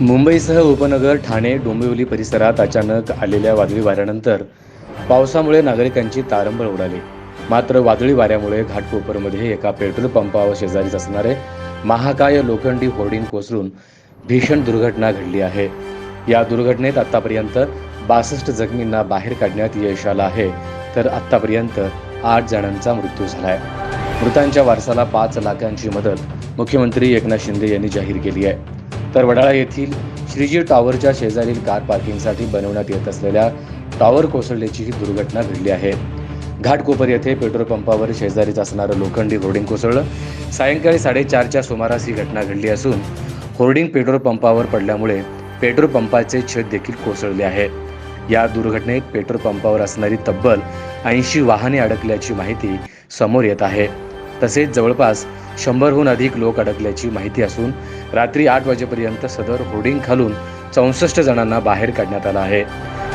मुंबईसह उपनगर, ठाणे, डोंबिवली परिसरात अचानक आलेल्या वादळी वाऱ्यानंतर पावसामुळे नागरिकांची तारंबळ उडाली. मात्र वादळी वाऱ्यामुळे घाटकोपरमध्ये एका पेट्रोल पंपावर शेजारीच असणारे महाकाय लोखंडी होर्डिंग कोसळून भीषण दुर्घटना घडली आहे. या दुर्घटनेत आतापर्यंत 62 जखमींना बाहेर काढण्यात यश आलं आहे, तर आतापर्यंत 8 जणांचा मृत्यू झालाय. मृतांच्या वारसाला 5 लाखांची मदत मुख्यमंत्री एकनाथ शिंदे यांनी जाहीर केली आहे. तर वडाळा येथील श्रीजी टॉवरच्या शेजारील कार पार्किंगसाठी बनवण्यात येत असलेल्या टॉवर कोसळल्याची ही दुर्घटना घडली आहे. घाटकोपर येथे पेट्रोल पंपावर शेजारीच असणारं लोखंडी होर्डिंग कोसळलं. सायंकाळी 4:30च्या सुमारास ही घटना घडली असून होर्डिंग पेट्रोल पंपावर पडल्यामुळे पेट्रोल पंपाचे छत देखील कोसळले आहे. या दुर्घटनेत पेट्रोल पंपावर असणारी तब्बल 80 वाहने अडकल्याची माहिती समोर येत आहे. तसेच जवळपास 100हून अधिक लोक अडकल्याची माहिती असून रात्री 8 वाजेपर्यंत सदर होर्डिंग खालून 64 जणांना बाहेर काढण्यात आलं आहे.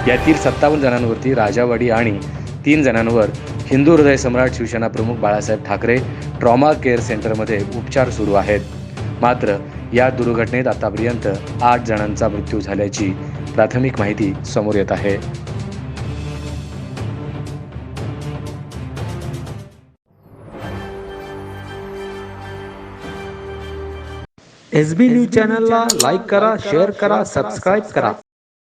यातील 57 जणांवरती राजावाडी आणि 3 जणांवर हिंदू हृदय सम्राट शिवसेना प्रमुख बाळासाहेब ठाकरे ट्रॉमा केअर सेंटरमध्ये उपचार सुरू आहेत. मात्र या दुर्घटनेत आतापर्यंत 8 जणांचा मृत्यू झाल्याची प्राथमिक माहिती समोर येत आहे. SB न्यूज चॅनलला लाईक करा, शेअर करा, सबस्क्राईब करा.